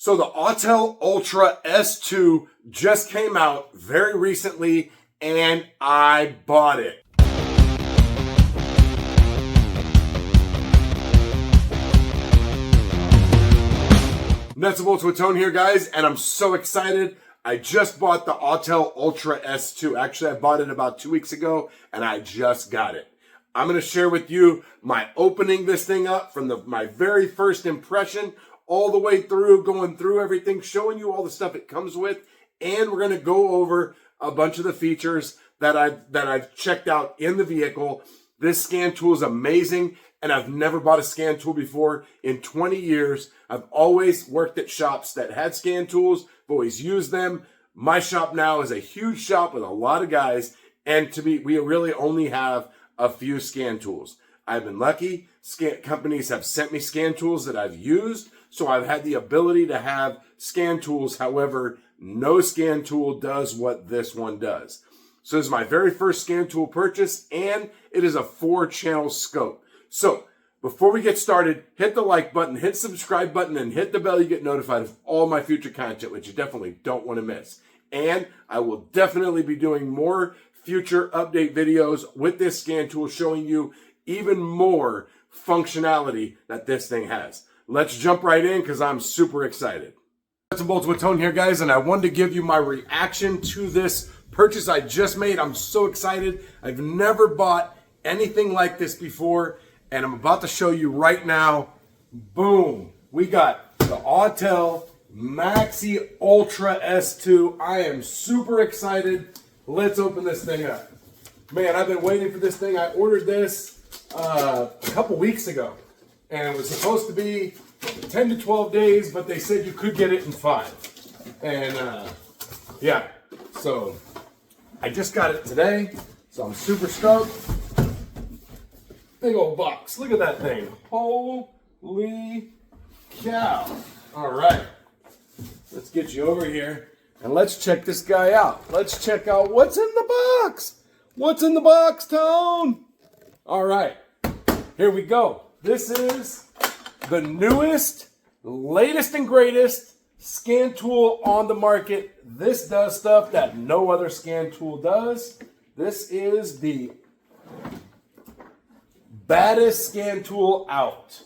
So the Autel S2 just came out very recently and I bought it. Nuts and bolts with Tone here, guys, and I'm so excited. I just bought the Autel S2. Actually, I bought it about 2 weeks ago and I just got it. I'm going to share with you my opening this thing up from my very first impression all the way through, going through everything, showing you all the stuff it comes with, and we're going to go over a bunch of the features that I've checked out in the vehicle. This scan tool is amazing, and I've never bought a scan tool before in 20 years. I've always worked at shops that had scan tools, I've always used them. My shop now is a huge shop with a lot of guys, and we really only have a few scan tools. I've been lucky. Companies have sent me scan tools that I've used, so I've had the ability to have scan tools. However, no scan tool does what this one does. So this is my very first scan tool purchase, and it is a 4-channel scope. So before we get started, hit the like button, hit the subscribe button, and hit the bell. You get notified of all my future content, which you definitely don't want to miss. And I will definitely be doing more future update videos with this scan tool, showing you even more functionality that this thing has. Let's jump right in because I'm super excited. Nuts and bolts with Tone here, guys, and I wanted to give you my reaction to this purchase I just made. I'm so excited. I've never bought anything like this before, and I'm about to show you right now. Boom. We got the Autel Maxysis S2. I am super excited. Let's open this thing up. Man, I've been waiting for this thing. I ordered this a couple weeks ago, and it was supposed to be 10 to 12 days, but they said you could get it in 5. And yeah, so I just got it today, so I'm super stoked. Big old box. Look at that thing. Holy cow. All right, let's get you over here. And let's check this guy out. Let's check out what's in the box. What's in the box, Tone? All right, here we go. This is the newest, latest and greatest scan tool on the market. This does stuff that no other scan tool does. This is the baddest scan tool out.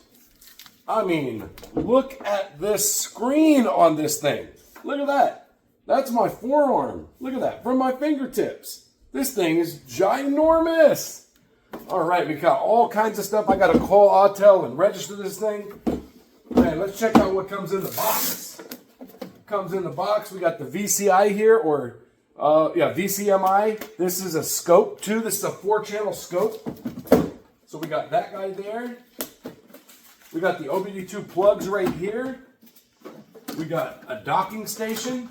I mean, look at this screen on this thing. Look at that. That's my forearm. Look at that, from my fingertips. This thing is ginormous. All right, we got all kinds of stuff. I got to call Autel and register this thing. Man, let's check out what comes in the box. Comes in the box. We got the VCI here, or VCMI. This is a scope too. This is a 4-channel scope. So we got that guy there. We got the OBD2 plugs right here. We got a docking station.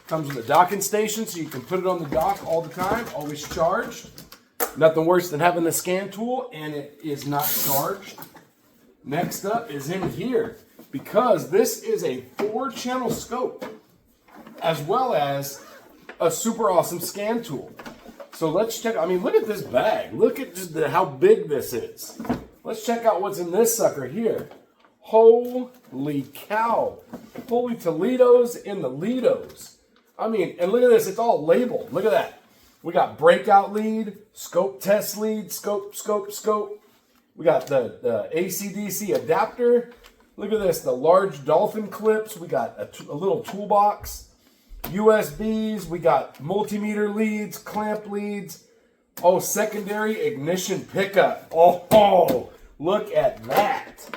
Comes with a docking station, so you can put it on the dock all the time, always charged. Nothing worse than having the scan tool and it is not charged. Next up is in here, because this is a 4-channel scope, as well as a super awesome scan tool. So let's check. I mean, look at this bag. Look at just how big this is. Let's check out what's in this sucker here. Holy cow. Holy Toledos in the Lidos. I mean, and look at this. It's all labeled. Look at that. We got breakout lead, scope test lead, scope. We got the AC/DC adapter. Look at this. The large dolphin clips. We got a little toolbox. USBs. We got multimeter leads, clamp leads. Oh, secondary ignition pickup. Oh, look at that.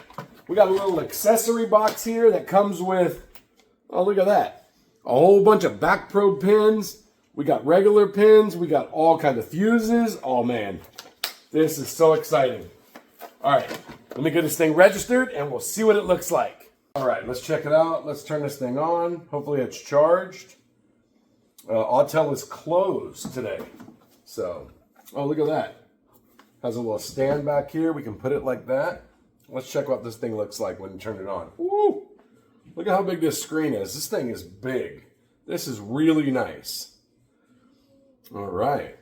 We got a little accessory box here that comes with, oh, look at that. A whole bunch of back probe pins. We got regular pins. We got all kinds of fuses. Oh, man. This is so exciting. All right. Let me get this thing registered, and we'll see what it looks like. All right. Let's check it out. Let's turn this thing on. Hopefully it's charged. Autel is closed today. So, oh, look at that. Has a little stand back here. We can put it like that. Let's check what this thing looks like when you turn it on. Woo! Look at how big this screen is. This thing is big. This is really nice. All right.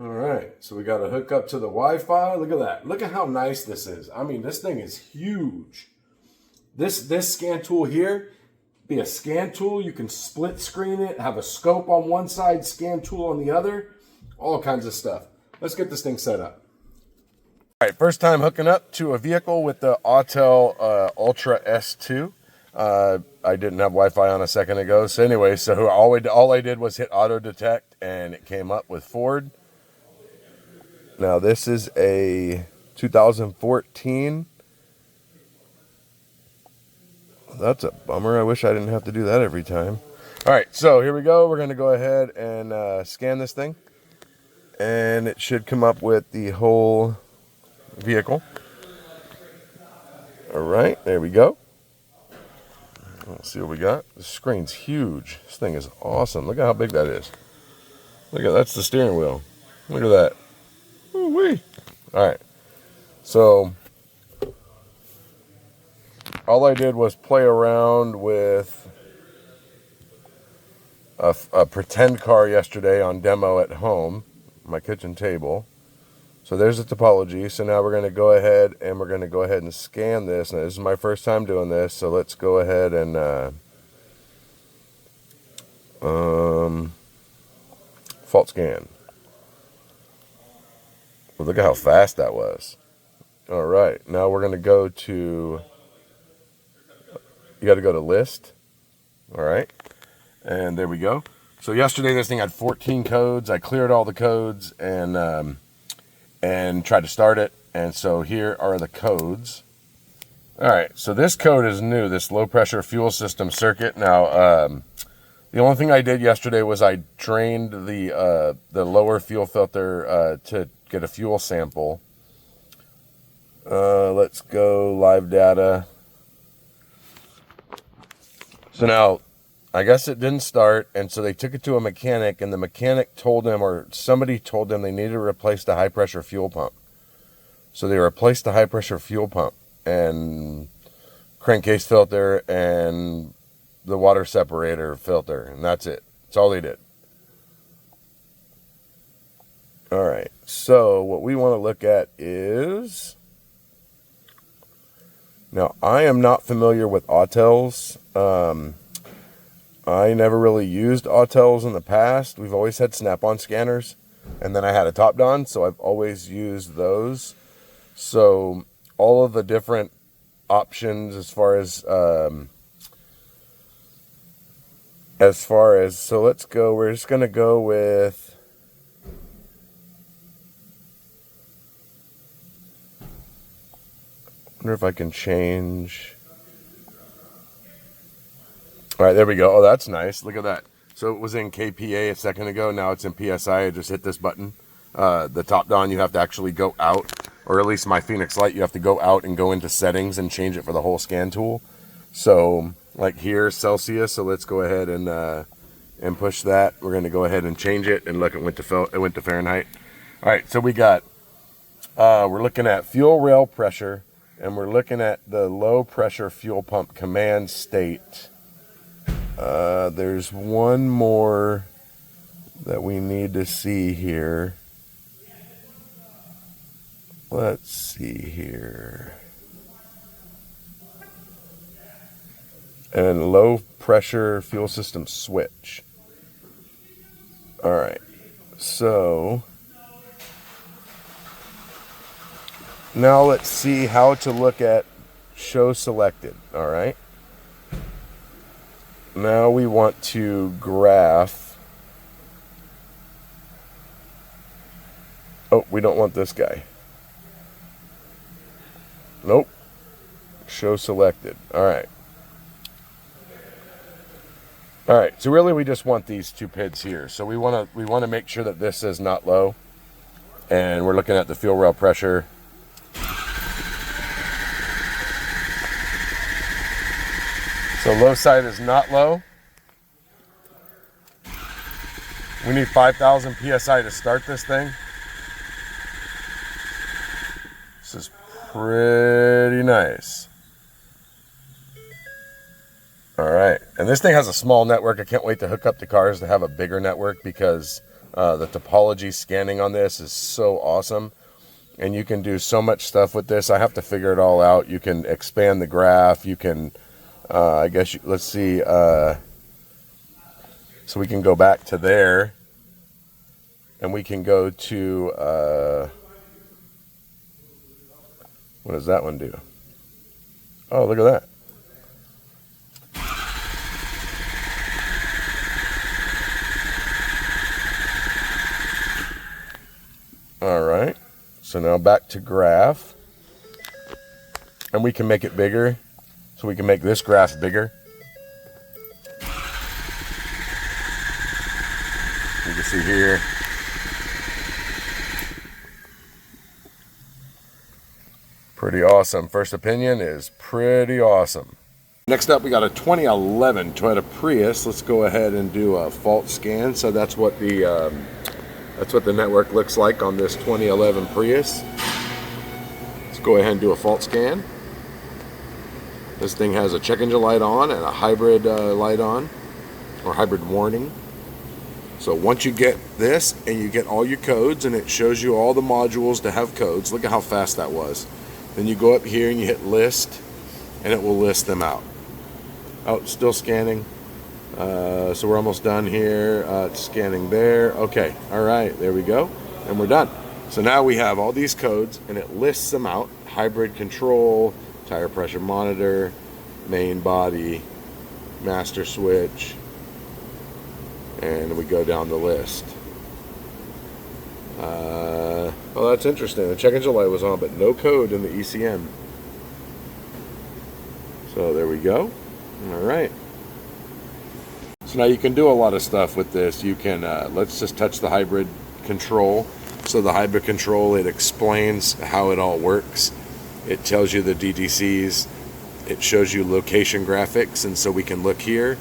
All right, so we got to hook up to the Wi-Fi. Look at that. Look at how nice this is. I mean, this thing is huge. This scan tool here, be a scan tool. You can split screen it, have a scope on one side, scan tool on the other, all kinds of stuff. Let's get this thing set up. All right, first time hooking up to a vehicle with the Autel Ultra S2. I didn't have Wi-Fi on a second ago. So anyway, so all I did was hit auto detect and it came up with Ford. Now this is a 2014. That's a bummer. I wish I didn't have to do that every time. All right, so here we go. We're going to go ahead and scan this thing. And it should come up with the whole vehicle. All right, there we go. Let's see what we got. The screen's huge. This thing is awesome. Look at how big that is. Look at that's the steering wheel. Look at that. Ooh-wee. All right. So all I did was play around with a pretend car yesterday on demo at home, my kitchen table. So there's the topology. So now we're going to go ahead and scan this. Now, this is my first time doing this, so let's go ahead and fault scan. Well, look at how fast that was. All right, now we're going to go to, you got to go to list. All right, and there we go. So yesterday this thing had 14 codes. I cleared all the codes and tried to start it. And so here are the codes. All right, so this code is new, this low pressure fuel system circuit. Now, the only thing I did yesterday was I drained the lower fuel filter to get a fuel sample. Let's go live data. So now, I guess it didn't start, and so they took it to a mechanic, and the mechanic told them, or somebody told them, they needed to replace the high pressure fuel pump. So they replaced the high pressure fuel pump and crankcase filter and the water separator filter, and that's it. That's all they did. All right, so what we want to look at is, now I am not familiar with Autels. I never really used Autels in the past. We've always had Snap-on scanners, and then I had a Top-Don, so I've always used those. So all of the different options as far as so let's go, we're just going to go with, I wonder if I can change. All right, there we go. Oh, that's nice. Look at that. So it was in KPA a second ago. Now it's in PSI. I just hit this button. The Top-Don, you have to actually go out, or at least my Phoenix Lite, you have to go out and go into settings and change it for the whole scan tool. So like here, Celsius. So let's go ahead and push that. We're going to go ahead and change it, and look, it went to Fahrenheit. All right, so we got, we're looking at fuel rail pressure, and we're looking at the low pressure fuel pump command state. There's one more that we need to see here. Let's see here. And low pressure fuel system switch. All right. So now let's see how to look at show selected. All right. Now we want to graph. Oh, we don't want this guy. Nope. Show selected. All right. All right. So really, we just want these two PIDs here. So we want to make sure that this is not low, and we're looking at the fuel rail pressure. So low side is not low. We need 5,000 PSI to start this thing. This is pretty nice. All right, and this thing has a small network. I can't wait to hook up to cars to have a bigger network, because The topology scanning on this is so awesome. And you can do so much stuff with this. I have to figure it all out. You can expand the graph. You can, let's see. So we can go back to there. And we can go to, what does that one do? Oh, look at that. All right. So now back to graph. And we can make it bigger. So we can make this graph bigger. You can see here. Pretty awesome. First opinion is pretty awesome. Next up, we got a 2011 Toyota Prius. Let's go ahead and do a fault scan. So that's what the network looks like on this 2011 Prius. Let's go ahead and do a fault scan. This thing has a check engine light on and a hybrid light on, or hybrid warning. So once you get this and you get all your codes and it shows you all the modules to have codes, look at how fast that was. Then you go up here and you hit list and it will list them out. Oh, it's still scanning. So we're almost done here. It's scanning there. Okay, all right, there we go. And we're done. So now we have all these codes and it lists them out. Hybrid control, tire pressure monitor, main body, master switch, and we go down the list. Well, that's interesting. The check engine light was on, but no code in the ECM. So there we go. All right. So now you can do a lot of stuff with this. You can, let's just touch the hybrid control. So the hybrid control, it explains how it all works. It tells you the DDCs. It shows you location graphics. And so we can look here,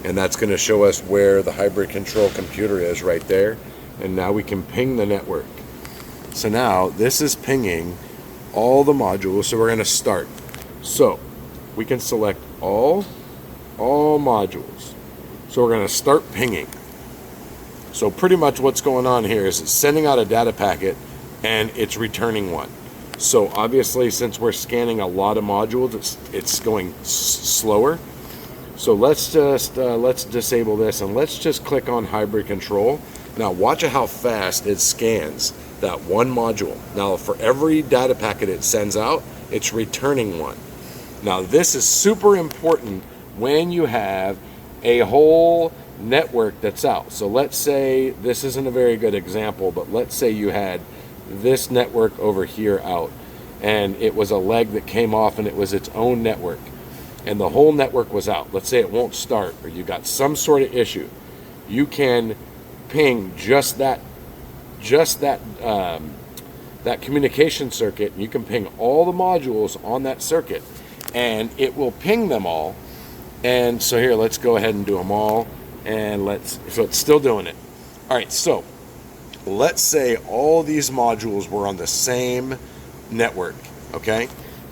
and that's going to show us where the hybrid control computer is right there. And now we can ping the network. So now this is pinging all the modules. So we're going to start. So we can select all modules. So we're going to start pinging. So pretty much what's going on here is it's sending out a data packet and it's returning one. So obviously, since we're scanning a lot of modules, it's going slower. So let's just let's disable this and let's just click on hybrid control. Now watch how fast it scans that one module. Now for every data packet it sends out, it's returning one. Now this is super important when you have a whole network that's out. So let's say, this isn't a very good example, but let's say you had this network over here out and it was a leg that came off and it was its own network and the whole network was out. Let's say it won't start or you got some sort of issue. You can ping just that communication circuit. You can ping all the modules on that circuit and it will ping them all. And so here, let's go ahead and do them all. And so it's still doing it. All right, so let's say all these modules were on the same network, okay?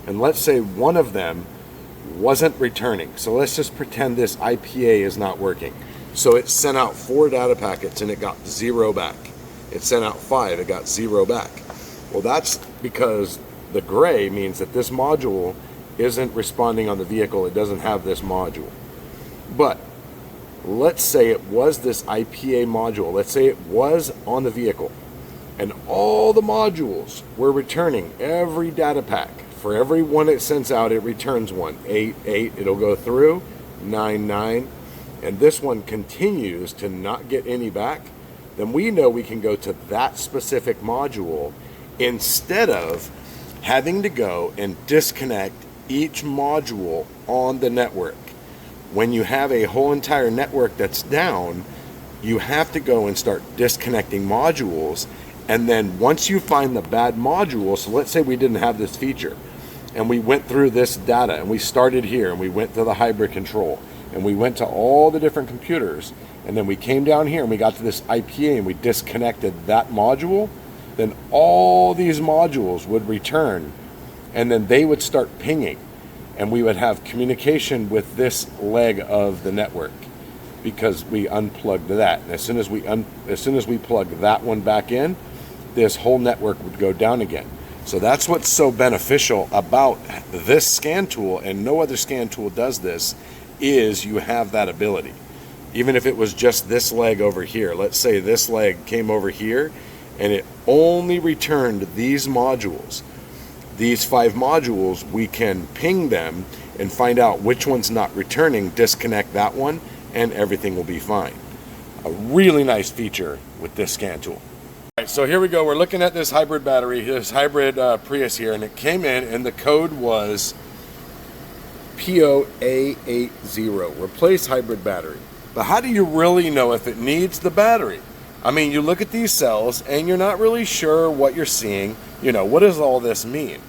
And let's say one of them wasn't returning. So let's just pretend this IPA is not working. So it sent out 4 data packets and it got 0 back. It sent out 5, it got 0 back. Well, that's because the gray means that this module isn't responding on the vehicle. It doesn't have this module. But let's say it was this IPA module. Let's say it was on the vehicle and all the modules were returning every data pack. For every one it sends out, it returns one. 8, 8, it'll go through. 9, 9. And this one continues to not get any back. Then we know we can go to that specific module instead of having to go and disconnect each module on the network. When you have a whole entire network that's down, you have to go and start disconnecting modules. And then once you find the bad module, so let's say we didn't have this feature and we went through this data and we started here and we went to the hybrid control and we went to all the different computers and then we came down here and we got to this IPA and we disconnected that module, then all these modules would return and then they would start pinging and we would have communication with this leg of the network. because we unplugged that. And as soon as we plug that one back in, this whole network would go down again. So that's what's so beneficial about this scan tool, and no other scan tool does this, is you have that ability. Even if it was just this leg over here, let's say this leg came over here and it only returned these modules. These 5 modules, we can ping them and find out which one's not returning, disconnect that one, and everything will be fine. A really nice feature with this scan tool. All right, so here we go. We're looking at this hybrid battery, this hybrid Prius here, and it came in and the code was POA80, replace hybrid battery. But how do you really know if it needs the battery? I mean, you look at these cells and you're not really sure what you're seeing. You know, what does all this mean?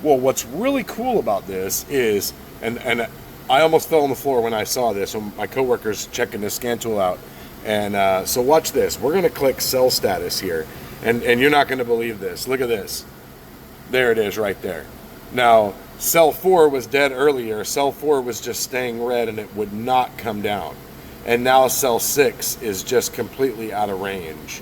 Well, what's really cool about this is, and I almost fell on the floor when I saw this, when my coworkers checking this scan tool out. And so watch this. We're going to click cell status here, and you're not going to believe this. Look at this. There it is right there. Now, cell 4 was dead earlier. Cell 4 was just staying red and it would not come down. And now cell 6 is just completely out of range.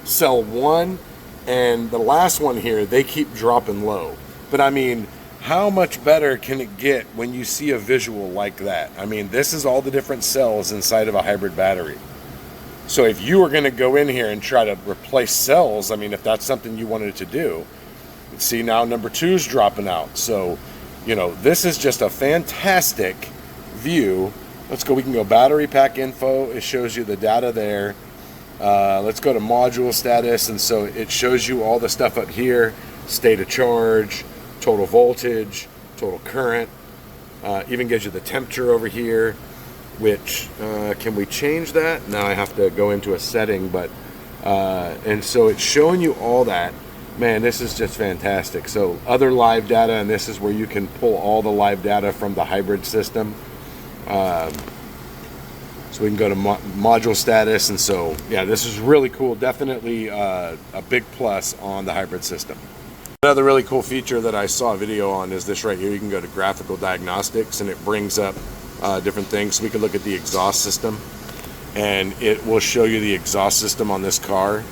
Cell 1 and the last one here, they keep dropping low. But I mean, how much better can it get when you see a visual like that? I mean, this is all the different cells inside of a hybrid battery. So if you were going to go in here and try to replace cells, I mean, if that's something you wanted to do, see now number 2's dropping out. So, you know, this is just a fantastic view. Let's go. We can go battery pack info. It shows you the data there. Let's go to module status. And so it shows you all the stuff up here, state of charge, total voltage, total current, even gives you the temperature over here, which, can we change that? Now I have to go into a setting, but, and so it's showing you all that. Man, this is just fantastic. So other live data, and this is where you can pull all the live data from the hybrid system. So we can go to module status, and so yeah, this is really cool. Definitely a big plus on the hybrid system. Another really cool feature that I saw a video on is this right here. You can go to graphical diagnostics and it brings up different things. So we can look at the exhaust system and it will show you the exhaust system on this car.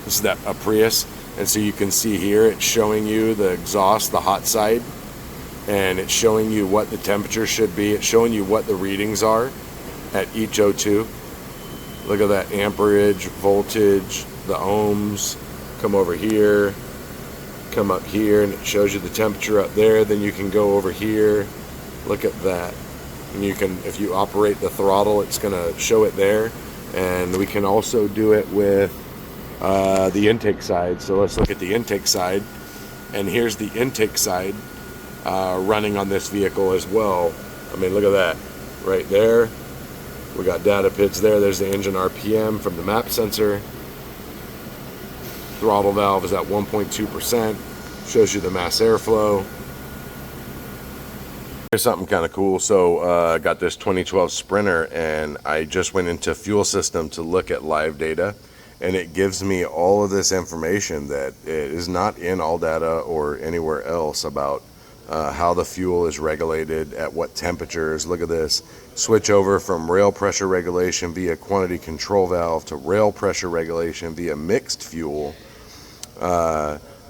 This is a Prius. And so you can see here, it's showing you the exhaust, the hot side, and it's showing you what the temperature should be. It's showing you what the readings are at each O2. Look at that amperage, voltage, the ohms. Come over here, come up here, and it shows you the temperature up there. Then you can go over here, look at that. And you can, if you operate the throttle, it's gonna show it there. And we can also do it with the intake side. So let's look at the intake side, and here's the intake side running on this vehicle as well. I mean, look at that right there. We got data pits there. There's the engine RPM from the map sensor. Throttle valve is at 1.2%. Shows you the mass airflow. Here's something kind of cool. So I got this 2012 Sprinter, and I just went into fuel system to look at live data. And it gives me all of this information that is not in AllData or anywhere else about how the fuel is regulated, at what temperatures. Look at this. Switch over from rail pressure regulation via quantity control valve to rail pressure regulation via mixed fuel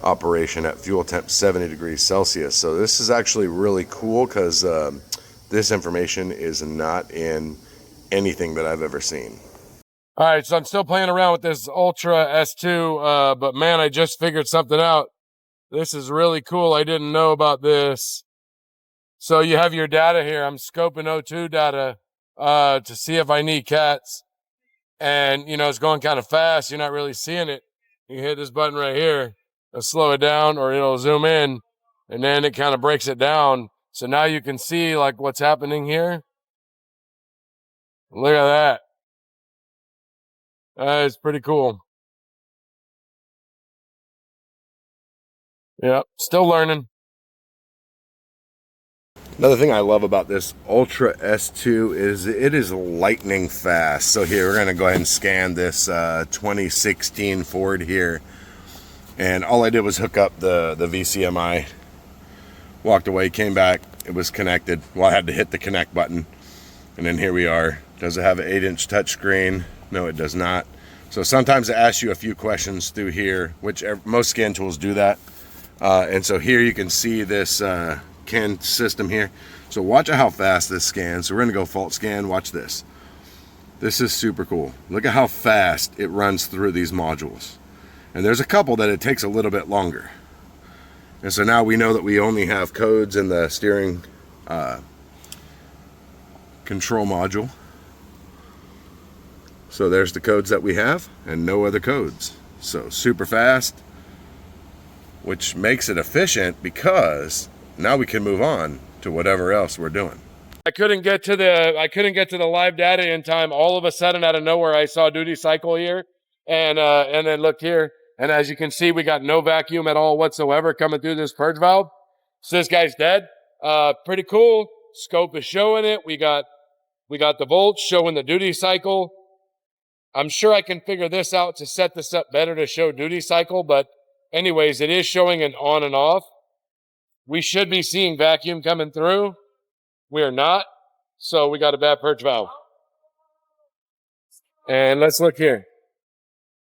operation at fuel temp 70 degrees Celsius. So this is actually really cool because this information is not in anything that I've ever seen. All right, so I'm still playing around with this Ultra S2, but man, I just figured something out. This is really cool. I didn't know about this. So you have your data here. I'm scoping O2 data to see if I need cats. And, you know, it's going kind of fast. You're not really seeing it. You hit this button right here. It'll slow it down or it'll zoom in, and then it kind of breaks it down. So now you can see, like, what's happening here. Look at that. It's pretty cool. Yep, still learning. Another thing I love about this Ultra S2 is it is lightning fast. So here, we're going to go ahead and scan this 2016 Ford here. And all I did was hook up the VCMI. Walked away, came back, it was connected. Well, I had to hit the connect button. And then here we are. Does it have an 8-inch touchscreen? No, it does not. So sometimes it asks you a few questions through here, which most scan tools do that. And so here you can see this CAN system here. So watch how fast this scans. So we're gonna go fault scan, watch this. This is super cool. Look at how fast it runs through these modules. And there's a couple that it takes a little bit longer. And so now we know that we only have codes in the steering control module. So there's the codes that we have and no other codes. So super fast, which makes it efficient because now we can move on to whatever else we're doing. I couldn't get to the live data in time. All of a sudden, out of nowhere, I saw duty cycle here, and then looked here, and as you can see, we got no vacuum at all whatsoever coming through this purge valve. So this guy's dead. Pretty cool. Scope is showing it. We got the volts showing the duty cycle. I'm sure I can figure this out to set this up better to show duty cycle, but anyways, it is showing an on and off. We should be seeing vacuum coming through. We are not, so we got a bad purge valve. And let's look here.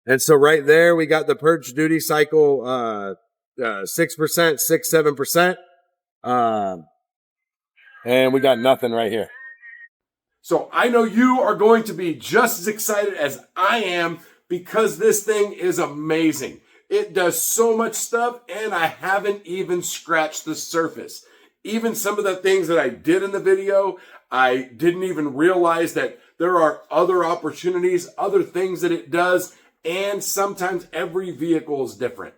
And so right there, we got the purge duty cycle 6%, 7%. And we got nothing right here. So I know you are going to be just as excited as I am because this thing is amazing. It does so much stuff, and I haven't even scratched the surface. Even some of the things that I did in the video, I didn't even realize that there are other opportunities, other things that it does, and sometimes every vehicle is different.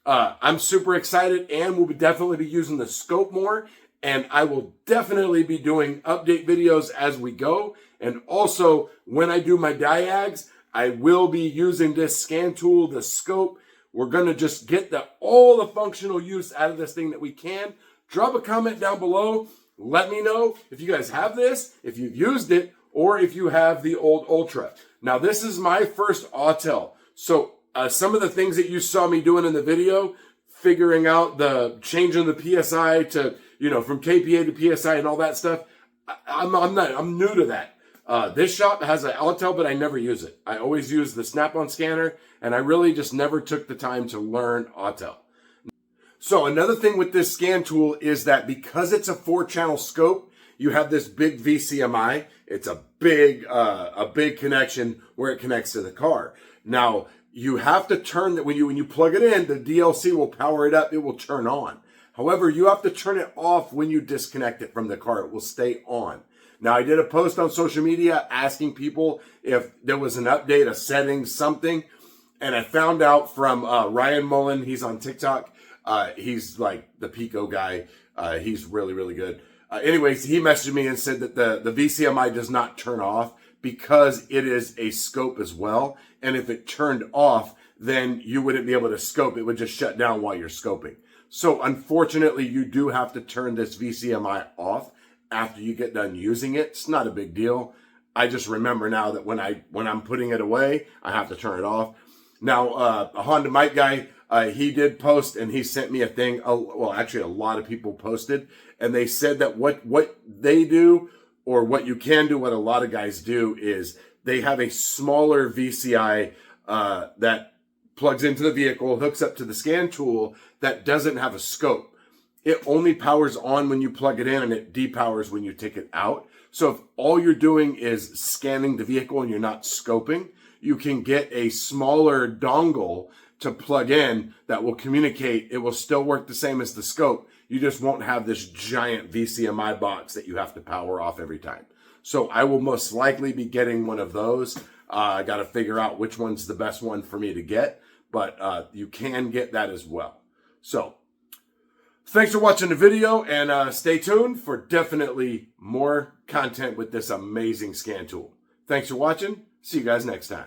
I'm super excited, and we'll definitely be using the scope more, and I will definitely be doing update videos as we go. And also, when I do my diags, I will be using this scan tool, the scope. We're going to just get all the functional use out of this thing that we can. Drop a comment down below. Let me know if you guys have this, if you've used it, or if you have the old Ultra. Now, this is my first Autel. So some of the things that you saw me doing in the video, figuring out changing the PSI to, from KPA to PSI and all that stuff, I'm new to that. This shop has an Autel, but I never use it. I always use the Snap-on scanner, and I really just never took the time to learn Autel. So another thing with this scan tool is that because it's a 4-channel scope, you have this big VCMI. It's a big connection where it connects to the car. Now, you have to turn that when you plug it in, the DLC will power it up. It will turn on. However, you have to turn it off when you disconnect it from the car. It will stay on. Now, I did a post on social media asking people if there was an update, a setting, something. And I found out from Ryan Mullen. He's on TikTok. He's like the Pico guy. He's really, really good. Anyways, he messaged me and said that the VCMI does not turn off because it is a scope as well. And if it turned off, then you wouldn't be able to scope. It would just shut down while you're scoping. So unfortunately, you do have to turn this VCMI off after you get done using it. It's not a big deal. I just remember now that when I'm putting it away, I have to turn it off. Now, a Honda Mike guy, he did post and he sent me a thing. Well, actually a lot of people posted and they said that what they do or what you can do, what a lot of guys do is they have a smaller VCI that plugs into the vehicle, hooks up to the scan tool that doesn't have a scope. It only powers on when you plug it in and it depowers when you take it out. So if all you're doing is scanning the vehicle and you're not scoping, you can get a smaller dongle to plug in that will communicate. It will still work the same as the scope. You just won't have this giant VCMI box that you have to power off every time. So I will most likely be getting one of those. I got to figure out which one's the best one for me to get, but you can get that as well. So thanks for watching the video and stay tuned for definitely more content with this amazing scan tool. Thanks for watching. See you guys next time.